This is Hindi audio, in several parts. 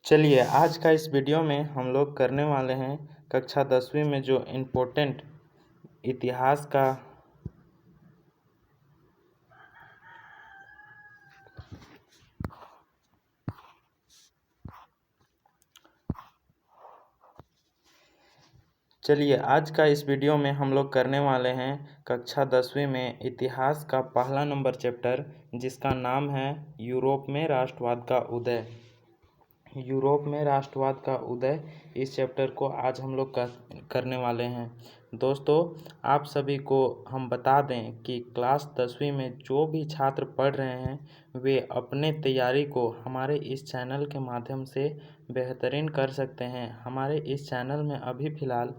चलिए आज का इस वीडियो में हम लोग करने वाले हैं कक्षा 10वीं में जो इम्पोर्टेंट इतिहास का चलिए आज का इस वीडियो में हम लोग करने वाले हैं कक्षा 10वीं में इतिहास का पहला नंबर चैप्टर जिसका नाम है यूरोप में राष्ट्रवाद का उदय। यूरोप में राष्ट्रवाद का उदय इस चैप्टर को आज हम लोग करने वाले हैं। दोस्तों आप सभी को हम बता दें कि क्लास 10वीं में जो भी छात्र पढ़ रहे हैं वे अपने तैयारी को हमारे इस चैनल के माध्यम से बेहतरीन कर सकते हैं। हमारे इस चैनल में अभी फ़िलहाल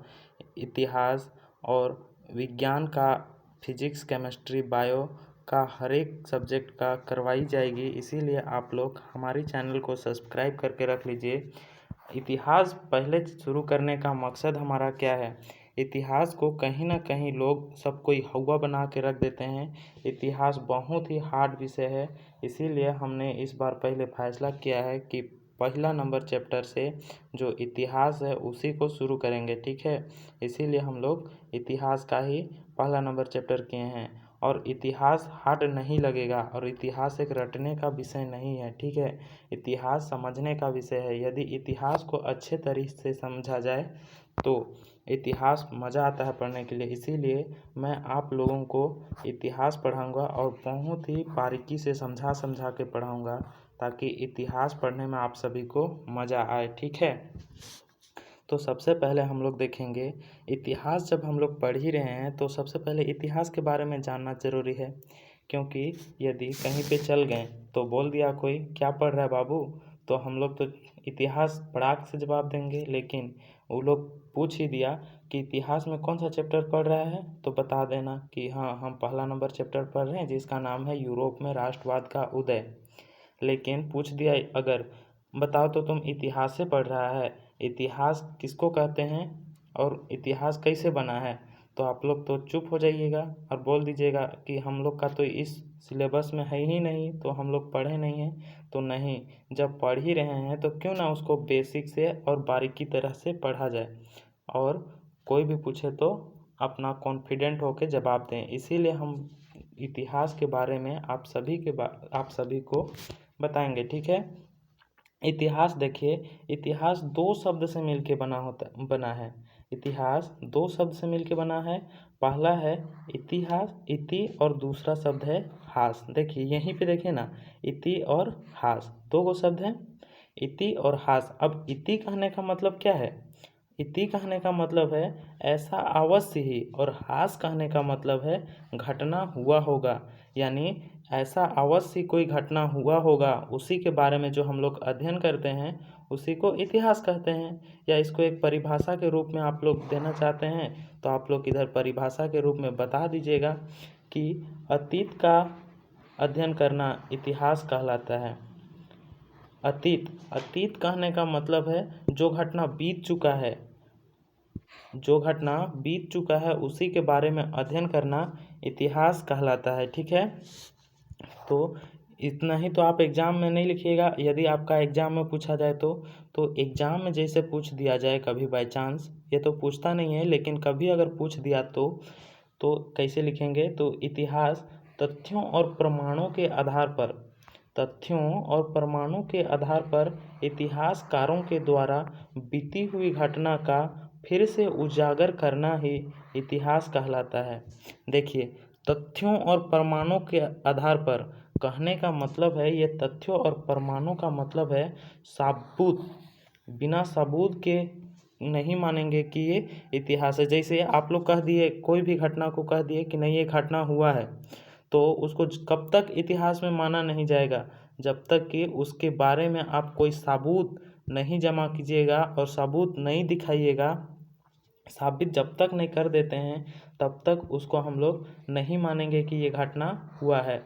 इतिहास और विज्ञान का फिजिक्स, केमिस्ट्री, बायो का हर एक सब्जेक्ट का करवाई जाएगी, इसीलिए आप लोग हमारे चैनल को सब्सक्राइब करके रख लीजिए। इतिहास पहले शुरू करने का मकसद हमारा क्या है? इतिहास को कहीं ना कहीं लोग सब कोई हवा बना के रख देते हैं। इतिहास बहुत ही हार्ड विषय है, इसीलिए हमने इस बार पहले फैसला किया है कि पहला नंबर चैप्टर से जो इतिहास है उसी को शुरू करेंगे, ठीक है। इसीलिए हम लोग इतिहास का ही पहला नंबर चैप्टर किए हैं और इतिहास हार्ड नहीं लगेगा और इतिहास एक रटने का विषय नहीं है, ठीक है। इतिहास समझने का विषय है। यदि इतिहास को अच्छे तरीके से समझा जाए तो इतिहास मज़ा आता है पढ़ने के लिए। इसीलिए मैं आप लोगों को इतिहास पढ़ाऊंगा और बहुत ही बारीकी से समझा के पढ़ाऊंगा ताकि इतिहास पढ़ने में आप सभी को मज़ा आए, ठीक है। तो सबसे पहले हम लोग देखेंगे इतिहास। जब हम लोग पढ़ ही रहे हैं तो सबसे पहले इतिहास के बारे में जानना ज़रूरी है, क्योंकि यदि कहीं पे चल गए तो बोल दिया कोई क्या पढ़ रहा है बाबू, तो हम लोग तो इतिहास पढ़ाक से जवाब देंगे, लेकिन वो लोग पूछ ही दिया कि इतिहास में कौन सा चैप्टर पढ़ रहा है तो बता देना कि हाँ हम पहला नंबर चैप्टर पढ़ रहे हैं जिसका नाम है यूरोप में राष्ट्रवाद का उदय। लेकिन पूछ दिया अगर बताओ तो तुम इतिहास से पढ़ रहा है, इतिहास किसको कहते हैं और इतिहास कैसे बना है, तो आप लोग तो चुप हो जाइएगा और बोल दीजिएगा कि हम लोग का तो इस सिलेबस में है ही नहीं, तो हम लोग पढ़े नहीं हैं। तो नहीं, जब पढ़ ही रहे हैं तो क्यों ना उसको बेसिक से और बारीकी तरह से पढ़ा जाए और कोई भी पूछे तो अपना कॉन्फिडेंट होकर जवाब दें। इसीलिए हम इतिहास के बारे में आप सभी को बताएंगे, ठीक है। इतिहास देखिए, इतिहास दो शब्द से मिलके बना है। इतिहास दो शब्द से मिलके बना है। पहला है इतिहास, इति, और दूसरा शब्द है हास। देखिए यहीं पे देखिए ना, इति और हास दो गो शब्द हैं, इति और हास। अब इति कहने का मतलब क्या है? इति कहने का मतलब है ऐसा अवश्य ही, और हास कहने का मतलब है घटना हुआ होगा, यानी ऐसा अवश्य कोई घटना हुआ होगा उसी के बारे में जो हम लोग अध्ययन करते हैं उसी को इतिहास कहते हैं। या इसको एक परिभाषा के रूप में आप लोग देना चाहते हैं तो आप लोग इधर परिभाषा के रूप में बता दीजिएगा कि अतीत का अध्ययन करना इतिहास कहलाता है। अतीत कहने का मतलब है जो घटना बीत चुका है, जो घटना बीत चुका है उसी के बारे में अध्ययन करना इतिहास कहलाता है, ठीक है। तो इतना ही तो आप एग्ज़ाम में नहीं लिखिएगा। यदि आपका एग्ज़ाम में पूछा जाए तो एग्ज़ाम में जैसे पूछ दिया जाए कभी बाय चांस, ये तो पूछता नहीं है लेकिन कभी अगर पूछ दिया तो कैसे लिखेंगे? तो इतिहास तथ्यों और प्रमाणों के आधार पर, तथ्यों और प्रमाणों के आधार पर इतिहासकारों के द्वारा बीती हुई घटना का फिर से उजागर करना ही इतिहास कहलाता है। देखिए, तथ्यों और प्रमाणों के आधार पर कहने का मतलब है, ये तथ्यों और प्रमाणों का मतलब है साबूत, बिना सबूत के नहीं मानेंगे कि ये इतिहास है। जैसे आप लोग कह दिए, कोई भी घटना को कह दिए कि नहीं ये घटना हुआ है, तो उसको कब तक इतिहास में माना नहीं जाएगा? जब तक कि उसके बारे में आप कोई सबूत नहीं जमा कीजिएगा और सबूत नहीं दिखाइएगा, साबित जब तक नहीं कर देते हैं तब तक उसको हम लोग नहीं मानेंगे कि ये घटना हुआ है,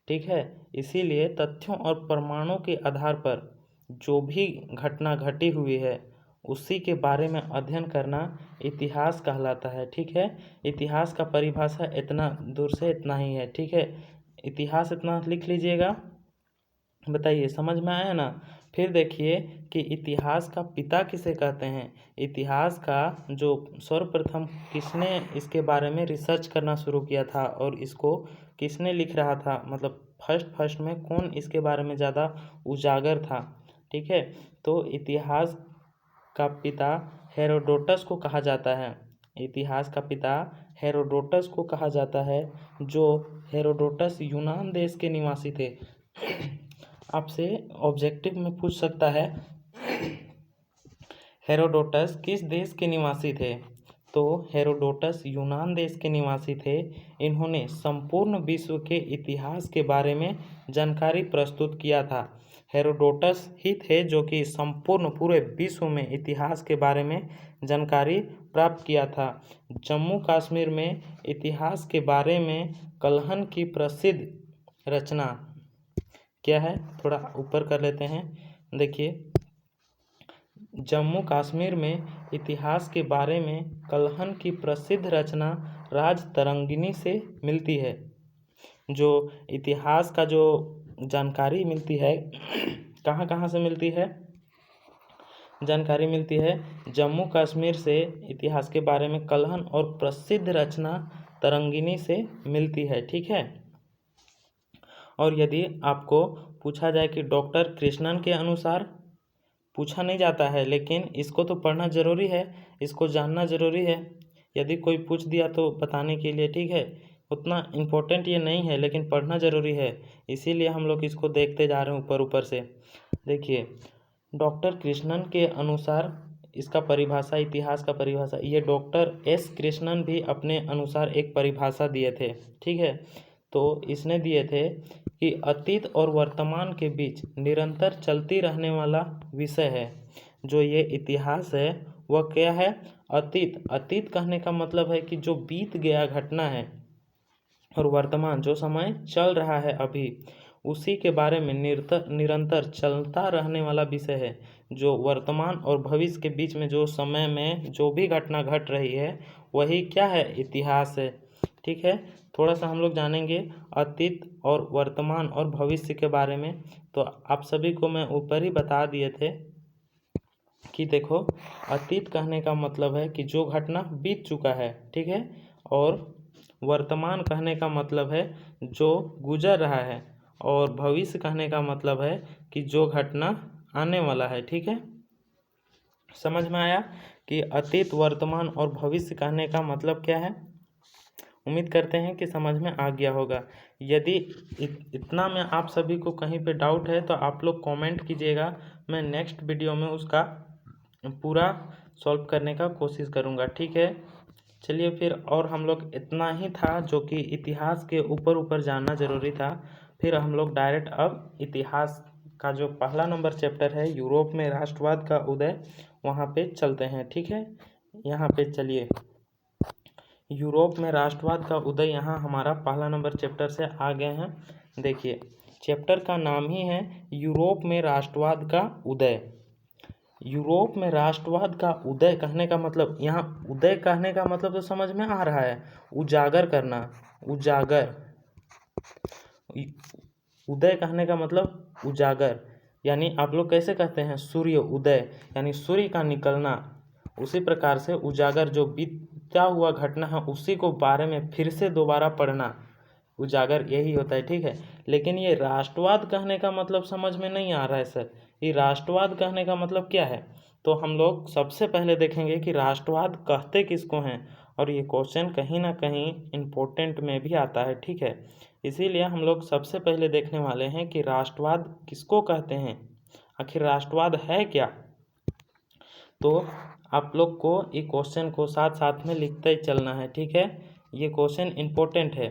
ठीक है। इसीलिए तथ्यों और प्रमाणों के आधार पर जो भी घटना घटी हुई है उसी के बारे में अध्ययन करना इतिहास कहलाता है, ठीक है। इतिहास का परिभाषा इतना दूर से इतना ही है, ठीक है। इतिहास इतना लिख लीजिएगा। बताइए, समझ में आया ना। फिर देखिए कि इतिहास का पिता किसे कहते हैं। इतिहास का जो सर्वप्रथम किसने इसके बारे में रिसर्च करना शुरू किया था और इसको किसने लिख रहा था, मतलब फर्स्ट में कौन इसके बारे में ज़्यादा उजागर था। ठीक है, तो इतिहास का पिता हेरोडोटस को कहा जाता है। इतिहास का पिता हेरोडोटस को कहा जाता है, जो हेरोडोटस यूनान देश के निवासी थे। आपसे ऑब्जेक्टिव में पूछ सकता है हेरोडोटस किस देश के निवासी थे, तो हेरोडोटस यूनान देश के निवासी थे। इन्होंने संपूर्ण विश्व के इतिहास के बारे में जानकारी प्रस्तुत किया था। हेरोडोटस ही थे जो कि संपूर्ण पूरे विश्व में इतिहास के बारे में जानकारी प्राप्त किया था। जम्मू कश्मीर में इतिहास के बारे में कलहन की प्रसिद्ध रचना क्या है, थोड़ा ऊपर कर लेते हैं। देखिए, जम्मू कश्मीर में इतिहास के बारे में कलहन की प्रसिद्ध रचना राजतरंगिणी से मिलती है। जो इतिहास का जो जानकारी मिलती है कहाँ कहाँ से मिलती है, जानकारी मिलती है जम्मू कश्मीर से। इतिहास के बारे में कलहन और प्रसिद्ध रचना तरंगिणी से मिलती है। ठीक है, और यदि आपको पूछा जाए कि डॉक्टर कृष्णन के अनुसार, पूछा नहीं जाता है लेकिन इसको तो पढ़ना ज़रूरी है, इसको जानना ज़रूरी है। यदि कोई पूछ दिया तो बताने के लिए, ठीक है, उतना इम्पोर्टेंट ये नहीं है लेकिन पढ़ना ज़रूरी है, इसीलिए हम लोग इसको देखते जा रहे हैं ऊपर ऊपर से। देखिए, डॉक्टर कृष्णन के अनुसार इसका परिभाषा, इतिहास का परिभाषा, ये डॉक्टर एस कृष्णन भी अपने अनुसार एक परिभाषा दिए थे। ठीक है, तो इसने दिए थे कि अतीत और वर्तमान के बीच निरंतर चलती रहने वाला विषय है। जो ये इतिहास है वह क्या है, अतीत। अतीत कहने का मतलब है कि जो बीत गया घटना है, और वर्तमान जो समय चल रहा है अभी, उसी के बारे में निरंतर चलता रहने वाला विषय है। जो वर्तमान और भविष्य के बीच में जो समय में जो भी घटना घट रही है वही क्या है, इतिहास है। ठीक है, थोड़ा सा हम लोग जानेंगे अतीत और वर्तमान और भविष्य के बारे में। तो आप सभी को मैं ऊपर ही बता दिए थे कि देखो, अतीत कहने का मतलब है कि जो घटना बीत चुका है। ठीक है, और वर्तमान कहने का मतलब है जो गुजर रहा है, और भविष्य कहने का मतलब है कि जो घटना आने वाला है। ठीक है, समझ में आया कि अतीत, वर्तमान और भविष्य कहने का मतलब क्या है। उम्मीद करते हैं कि समझ में आ गया होगा। यदि इतना में आप सभी को कहीं पे डाउट है तो आप लोग कमेंट कीजिएगा, मैं नेक्स्ट वीडियो में उसका पूरा सॉल्व करने का कोशिश करूँगा। ठीक है, चलिए फिर, और हम लोग इतना ही था जो कि इतिहास के ऊपर ऊपर जानना ज़रूरी था। फिर हम लोग डायरेक्ट अब इतिहास का जो पहला नंबर चैप्टर है, यूरोप में राष्ट्रवाद का उदय, वहाँ पे चलते हैं। ठीक है, यहाँ पे चलिए, यूरोप में राष्ट्रवाद का उदय, यहाँ हमारा पहला नंबर चैप्टर से आ गए हैं। देखिए, चैप्टर का नाम ही है यूरोप में राष्ट्रवाद का उदय। यूरोप में राष्ट्रवाद का उदय कहने का मतलब, यहाँ उदय कहने का मतलब तो समझ में आ रहा है, उजागर करना, उजागर। उदय कहने का मतलब उजागर, यानी आप लोग कैसे कहते हैं, सूर्य उदय, यानी सूर्य का निकलना। उसी प्रकार से उजागर, जो बीता हुआ घटना है उसी को बारे में फिर से दोबारा पढ़ना, उजागर यही होता है। ठीक है, लेकिन ये राष्ट्रवाद कहने का मतलब समझ में नहीं आ रहा है सर, ये राष्ट्रवाद कहने का मतलब क्या है। तो हम लोग सबसे पहले देखेंगे कि राष्ट्रवाद कहते किसको हैं, और ये क्वेश्चन कहीं ना कहीं इम्पोर्टेंट में भी आता है। ठीक है, इसीलिए हम लोग सबसे पहले देखने वाले हैं कि राष्ट्रवाद किसको कहते हैं, आखिर राष्ट्रवाद है क्या। तो आप लोग को ये क्वेश्चन को साथ साथ में लिखते ही चलना है। ठीक है, ये क्वेश्चन इम्पोर्टेंट है।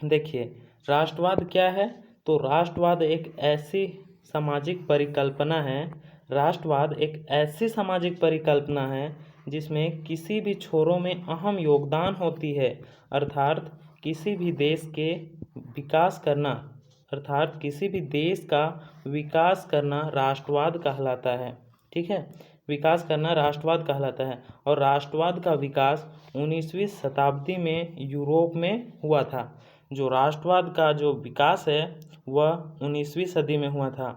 देखिए, राष्ट्रवाद क्या है, तो राष्ट्रवाद एक ऐसी सामाजिक परिकल्पना है, राष्ट्रवाद एक ऐसी सामाजिक परिकल्पना है जिसमें किसी भी छोरों में अहम योगदान होती है, अर्थात किसी भी देश के विकास करना, अर्थात किसी भी देश का विकास करना राष्ट्रवाद कहलाता है। ठीक है, विकास करना राष्ट्रवाद कहलाता है, और राष्ट्रवाद का विकास 19वीं शताब्दी में यूरोप में हुआ था। जो राष्ट्रवाद का जो विकास है वह 19वीं सदी में हुआ था।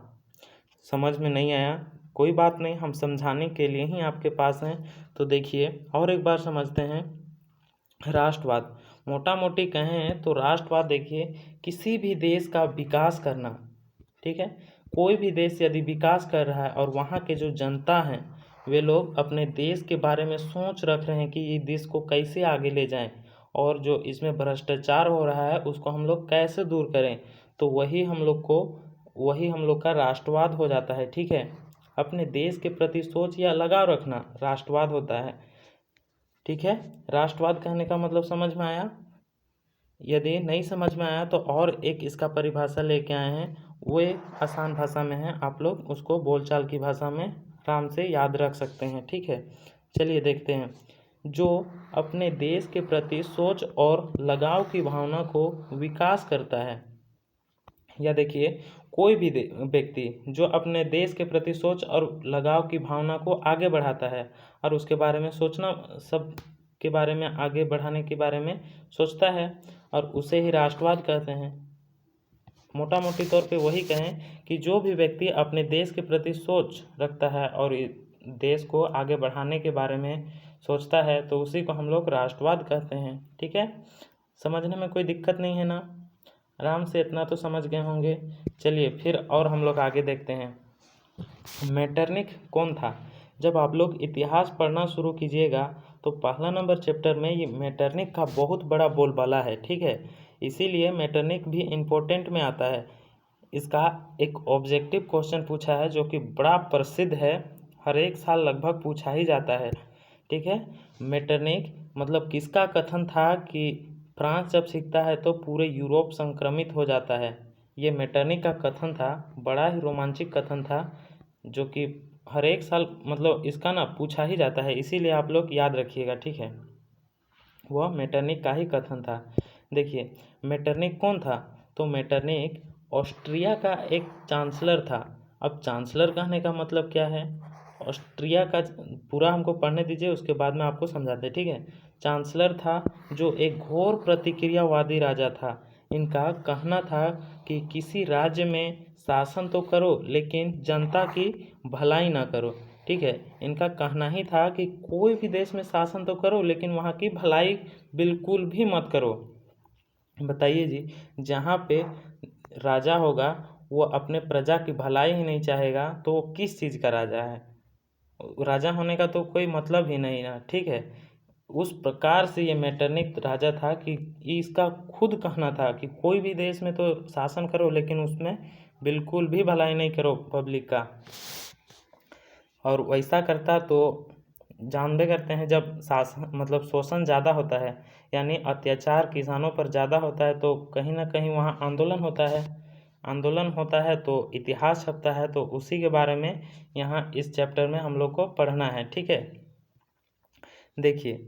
समझ में नहीं आया कोई बात नहीं, हम समझाने के लिए ही आपके पास हैं। तो देखिए और एक बार समझते हैं। राष्ट्रवाद मोटा मोटी कहें तो राष्ट्रवाद देखिए किसी भी देश का विकास करना, ठीक है। कोई भी देश यदि विकास कर रहा है और वहाँ के जो जनता हैं वे लोग अपने देश के बारे में सोच रख रहे हैं कि ये देश को कैसे आगे ले जाएं और जो इसमें भ्रष्टाचार हो रहा है उसको हम लोग कैसे दूर करें, तो वही हम लोग का राष्ट्रवाद हो जाता है, ठीक है। अपने देश के प्रति सोच या लगाव रखना राष्ट्रवाद होता है, ठीक है। राष्ट्रवाद कहने का मतलब समझ में आया। यदि नहीं समझ में आया तो और एक इसका परिभाषा लेके आए हैं, वो एक आसान भाषा में है, आप लोग उसको बोलचाल की भाषा में आराम से याद रख सकते हैं, ठीक है। चलिए देखते हैं। जो अपने देश के प्रति सोच और लगाव की भावना को विकास करता है, या देखिए कोई भी व्यक्ति जो अपने देश के प्रति सोच और लगाव की भावना को आगे बढ़ाता है और उसके बारे में सोचना, सब के बारे में आगे बढ़ाने के बारे में सोचता है और उसे ही राष्ट्रवाद कहते हैं। मोटा मोटी तौर पे वही कहें कि जो भी व्यक्ति अपने देश के प्रति सोच रखता है और देश को आगे बढ़ाने के बारे में सोचता है तो उसी को हम लोग राष्ट्रवाद कहते हैं, ठीक है। समझने में कोई दिक्कत नहीं है ना, आराम से इतना तो समझ गए होंगे। चलिए फिर और हम लोग आगे देखते हैं। मेटरनिख कौन था? जब आप लोग इतिहास पढ़ना शुरू कीजिएगा तो पहला नंबर चैप्टर में ये मेटरनिख का बहुत बड़ा बोलबाला है, ठीक है। इसीलिए मेटरनिख भी इम्पोर्टेंट में आता है। इसका एक ऑब्जेक्टिव क्वेश्चन पूछा है जो कि बड़ा प्रसिद्ध है, हर एक साल लगभग पूछा ही जाता है, ठीक है। मेटरनिख मतलब किसका कथन था कि फ्रांस जब सीखता है तो पूरे यूरोप संक्रमित हो जाता है। ये मेटरनिख का कथन था, बड़ा ही रोमांचक कथन था जो कि हर एक साल मतलब इसका ना पूछा ही जाता है, इसीलिए आप लोग याद रखिएगा, ठीक है। वह मेटरनिख का ही कथन था। देखिए मेटरनिख कौन था? तो मेटरनिख ऑस्ट्रिया का एक चांसलर था। अब चांसलर कहने का मतलब क्या है? ऑस्ट्रिया का पूरा हमको पढ़ने दीजिए, उसके बाद में आपको समझाते हैं, ठीक है। चांसलर था जो एक घोर प्रतिक्रियावादी राजा था। इनका कहना था कि किसी राज्य में शासन तो करो लेकिन जनता की भलाई ना करो, ठीक है। इनका कहना ही था कि कोई भी देश में शासन तो करो लेकिन वहाँ की भलाई बिल्कुल भी मत करो। बताइए जी, जहाँ पे राजा होगा वो अपने प्रजा की भलाई ही नहीं चाहेगा तो वो किस चीज़ का राजा है? राजा होने का तो कोई मतलब ही नहीं ना, ठीक है। उस प्रकार से ये मेटरनिख राजा था कि इसका खुद कहना था कि कोई भी देश में तो शासन करो लेकिन उसमें बिल्कुल भी भलाई नहीं करो पब्लिक का। और वैसा करता तो जानबे करते हैं जब शासन मतलब शोषण ज़्यादा होता है यानी अत्याचार किसानों पर ज़्यादा होता है तो कहीं ना कहीं वहाँ आंदोलन होता है। आंदोलन होता है तो इतिहास छपता है, तो उसी के बारे में यहाँ इस चैप्टर में हम लोग को पढ़ना है, ठीक है। देखिए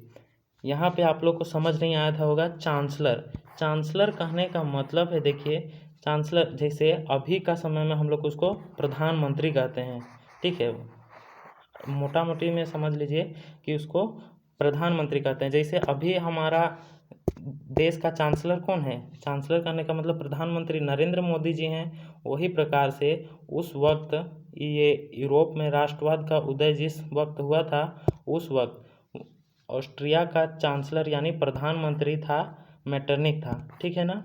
यहाँ पे आप लोग को समझ नहीं आया था होगा चांसलर। चांसलर कहने का मतलब है, देखिए चांसलर जैसे अभी का समय में हम लोग उसको प्रधानमंत्री कहते हैं, ठीक है। मोटा मोटी में समझ लीजिए कि उसको प्रधानमंत्री कहते हैं। जैसे अभी हमारा देश का चांसलर कौन है? चांसलर कहने का मतलब प्रधानमंत्री नरेंद्र मोदी जी हैं। वही प्रकार से उस वक्त ये यूरोप में राष्ट्रवाद का उदय जिस वक्त हुआ था उस वक्त ऑस्ट्रिया का चांसलर यानी प्रधानमंत्री था मेटरनिख था, ठीक है ना।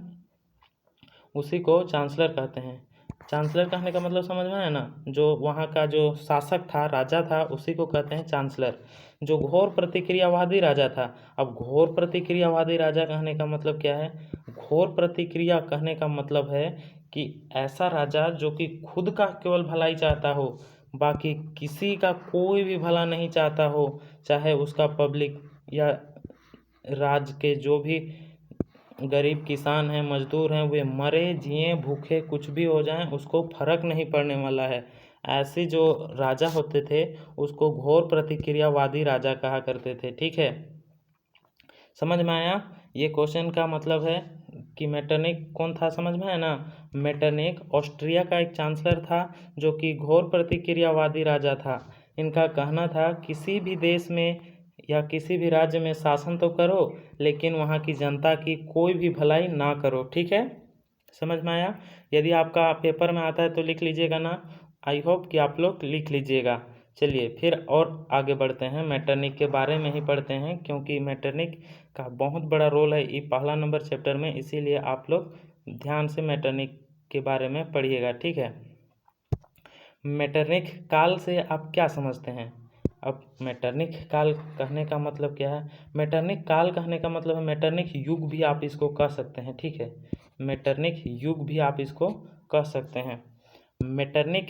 उसी को चांसलर कहते हैं। चांसलर कहने का मतलब समझ में आया ना, जो वहाँ का जो शासक था राजा था उसी को कहते हैं चांसलर। जो घोर प्रतिक्रियावादी राजा था। अब घोर प्रतिक्रियावादी राजा कहने का मतलब क्या है? घोर प्रतिक्रिया कहने का मतलब है कि ऐसा राजा जो कि खुद का केवल भलाई चाहता हो, बाकी किसी का कोई भी भला नहीं चाहता हो, चाहे उसका पब्लिक या राज्य के जो भी गरीब किसान हैं मजदूर हैं वे मरे जिए भूखे कुछ भी हो जाएं उसको फर्क नहीं पड़ने वाला है। ऐसे जो राजा होते थे उसको घोर प्रतिक्रियावादी राजा कहा करते थे, ठीक है। समझ में आया? ये क्वेश्चन का मतलब है कि मेटरनिख कौन था, समझ में आया ना। मेटरनिख ऑस्ट्रिया का एक चांसलर था जो कि घोर प्रतिक्रियावादी राजा था। इनका कहना था किसी भी देश में या किसी भी राज्य में शासन तो करो लेकिन वहाँ की जनता की कोई भी भलाई ना करो, ठीक है। समझ में आया? यदि आपका पेपर में आता है तो लिख लीजिएगा ना। आई होप कि आप लोग लिख लीजिएगा। चलिए फिर और आगे बढ़ते हैं, मैटरनिक के बारे में ही पढ़ते हैं, क्योंकि मैटरनिक का बहुत बड़ा रोल है ये पहला नंबर चैप्टर में, इसीलिए आप लोग ध्यान से मैटरनिक के बारे में पढ़िएगा, ठीक है। मैटरनिक काल से आप क्या समझते हैं? अब मैटरनिक काल कहने का मतलब क्या है? मैटरनिक काल कहने का मतलब है मैटरनिक युग भी आप इसको कह सकते हैं, ठीक है। मैटरनिक युग भी आप इसको कह सकते हैं। मैटरनिक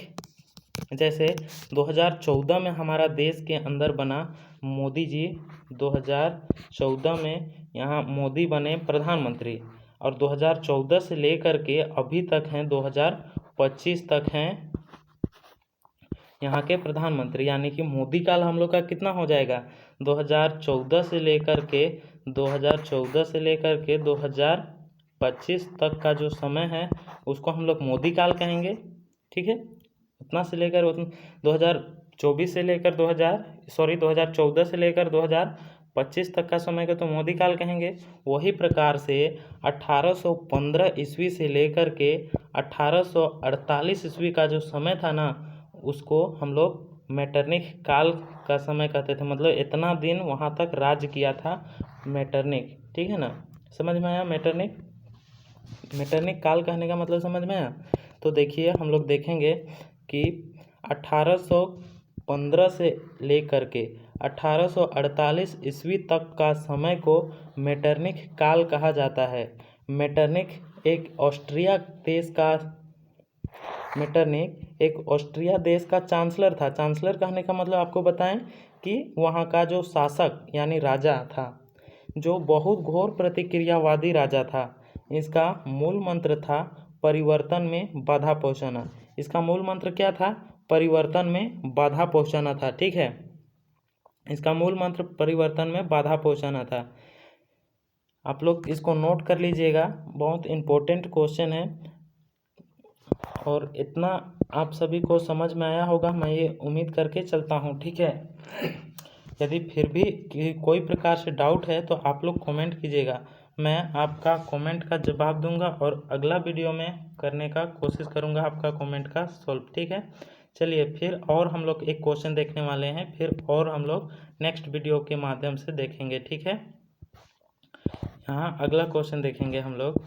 जैसे 2014 में हमारा देश के अंदर बना मोदी जी, 2014 में यहाँ मोदी बने प्रधानमंत्री, और 2014 से लेकर के अभी तक हैं 2025 तक हैं यहाँ के प्रधानमंत्री, यानी कि मोदी काल हम लोग का कितना हो जाएगा? 2014 से लेकर के 2025 तक का जो समय है उसको हम लोग मोदी काल कहेंगे, ठीक है। उतना से लेकर 2024 से लेकर 2014 से लेकर 2025 तक का समय को तो मोदी काल कहेंगे। वही प्रकार से 1815 ईस्वी से लेकर के 1848 ईस्वी का जो समय था ना, उसको हम लोग मैटरनिक काल का समय कहते थे। मतलब इतना दिन वहाँ तक राज्य किया था मैटरनिक, ठीक है ना। समझ में आया? मैटरनिक काल कहने का मतलब समझ में आया? तो देखिए हम लोग देखेंगे कि 1815 से लेकर के 1848 ईस्वी तक का समय को मैटरनिक काल कहा जाता है। मैटरनिक एक ऑस्ट्रिया देश का चांसलर था। चांसलर कहने का मतलब आपको बताएं कि वहाँ का जो शासक यानी राजा था, जो बहुत घोर प्रतिक्रियावादी राजा था। इसका मूल मंत्र था परिवर्तन में बाधा पहुँचाना। इसका मूल मंत्र क्या था? परिवर्तन में बाधा पहुँचाना था, ठीक है। इसका मूल मंत्र परिवर्तन में बाधा पहुँचाना था। आप लोग इसको नोट कर लीजिएगा, बहुत इम्पोर्टेंट क्वेश्चन है, और इतना आप सभी को समझ में आया होगा, मैं ये उम्मीद करके चलता हूँ, ठीक है। यदि फिर भी कोई प्रकार से डाउट है तो आप लोग कमेंट कीजिएगा, मैं आपका कमेंट का जवाब दूंगा और अगला वीडियो में करने का कोशिश करूंगा आपका कमेंट का सॉल्व, ठीक है। चलिए फिर और हम लोग एक क्वेश्चन देखने वाले हैं, फिर और हम लोग नेक्स्ट वीडियो के माध्यम से देखेंगे, ठीक है। यहाँ अगला क्वेश्चन देखेंगे हम लोग।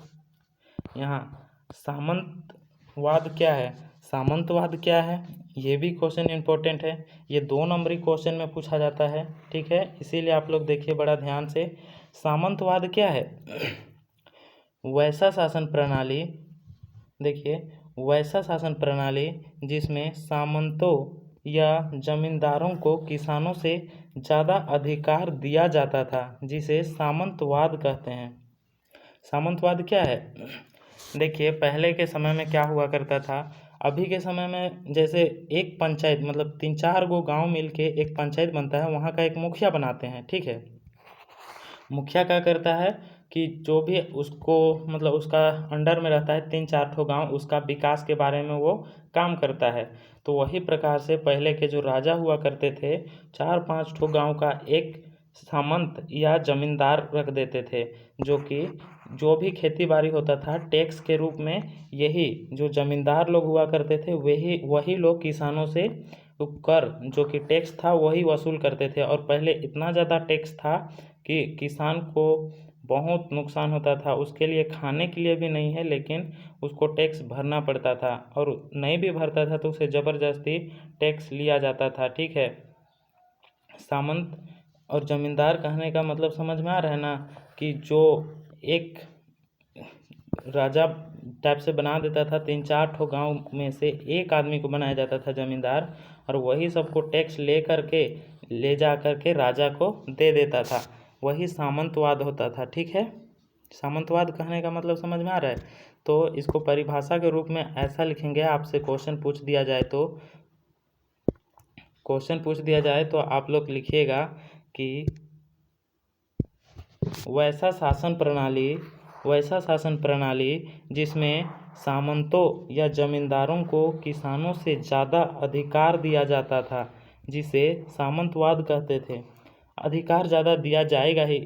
यहाँ सामंतवाद क्या है? सामंतवाद क्या है, ये भी क्वेश्चन इम्पोर्टेंट है। ये 2 नंबरी क्वेश्चन में पूछा जाता है, ठीक है। इसीलिए आप लोग देखिए बड़ा ध्यान से। सामंतवाद क्या है? वैसा शासन प्रणाली, देखिए वैसा शासन प्रणाली जिसमें सामंतों या जमींदारों को किसानों से ज़्यादा अधिकार दिया जाता था, जिसे सामंतवाद कहते हैं। सामंतवाद क्या है? देखिए पहले के समय में क्या हुआ करता था, अभी के समय में जैसे एक पंचायत, मतलब 3-4 गो गांव मिलके एक पंचायत बनता है, वहाँ का एक मुखिया बनाते हैं, ठीक है। मुखिया क्या करता है कि जो भी उसको मतलब उसका अंडर में रहता है 3-4 ठो गांव, उसका विकास के बारे में वो काम करता है। तो वही प्रकार से पहले के जो राजा हुआ करते थे, 4-5 ठो गांव का एक सामंत या जमींदार रख देते थे, जो कि जो भी खेती बाड़ी होता था टैक्स के रूप में, यही जो जमींदार लोग हुआ करते थे वही लोग किसानों से कर, जो कि टैक्स था वही वसूल करते थे। और पहले इतना ज़्यादा टैक्स था कि किसान को बहुत नुकसान होता था, उसके लिए खाने के लिए भी नहीं है, लेकिन उसको टैक्स भरना पड़ता था, और नहीं भी भरता था तो उसे ज़बरदस्ती टैक्स लिया जाता था, ठीक है। सामंत और जमींदार कहने का मतलब समझ में आ रहा है ना, कि जो एक राजा टाइप से बना देता था, 3-4 ठो गांव में से एक आदमी को बनाया जाता था जमींदार, और वही सबको टैक्स ले जा कर के राजा को दे देता था, वही सामंतवाद होता था, ठीक है। सामंतवाद कहने का मतलब समझ में आ रहा है? तो इसको परिभाषा के रूप में ऐसा लिखेंगे, आपसे क्वेश्चन पूछ दिया जाए तो आप लोग लिखिएगा कि वैसा शासन प्रणाली जिसमें सामंतों या जमींदारों को किसानों से ज़्यादा अधिकार दिया जाता था, जिसे सामंतवाद कहते थे। अधिकार ज़्यादा दिया जाएगा ही,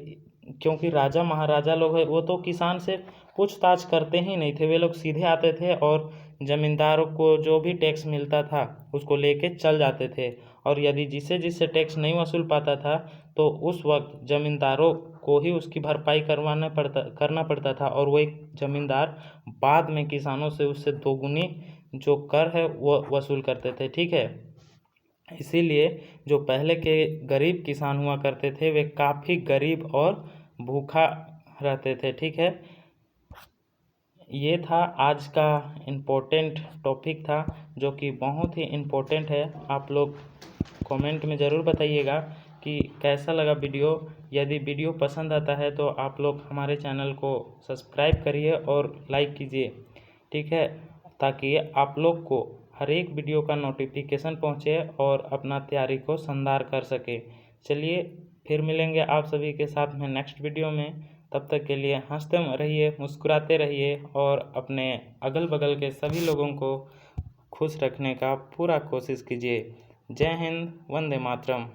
क्योंकि राजा महाराजा लोग हैं, वो तो किसान से पूछताछ करते ही नहीं थे। वे लोग सीधे आते थे और ज़मींदारों को जो भी टैक्स मिलता था उसको लेके चल जाते थे। और यदि जिससे टैक्स नहीं वसूल पाता था तो उस वक्त ज़मींदारों को ही उसकी भरपाई करना पड़ता था, और वो एक ज़मींदार बाद में किसानों से उससे दोगुनी जो कर है वो वसूल करते थे। ठीक है, इसीलिए जो पहले के गरीब किसान हुआ करते थे वे काफ़ी गरीब और भूखा रहते थे। ठीक है, ये था आज का इम्पोर्टेंट टॉपिक था, जो कि बहुत ही इम्पोर्टेंट है। आप लोग कमेंट में ज़रूर बताइएगा कि कैसा लगा वीडियो। यदि वीडियो पसंद आता है तो आप लोग हमारे चैनल को सब्सक्राइब करिए और लाइक कीजिए। ठीक है, ताकि आप लोग को हर एक वीडियो का नोटिफिकेशन पहुंचे और अपना तैयारी को शानदार कर सके। चलिए फिर मिलेंगे आप सभी के साथ में नेक्स्ट वीडियो में। तब तक के लिए हंसते रहिए, मुस्कुराते रहिए और अपने अगल बगल के सभी लोगों को खुश रखने का पूरा कोशिश कीजिए। जय हिंद, वंदे मातरम।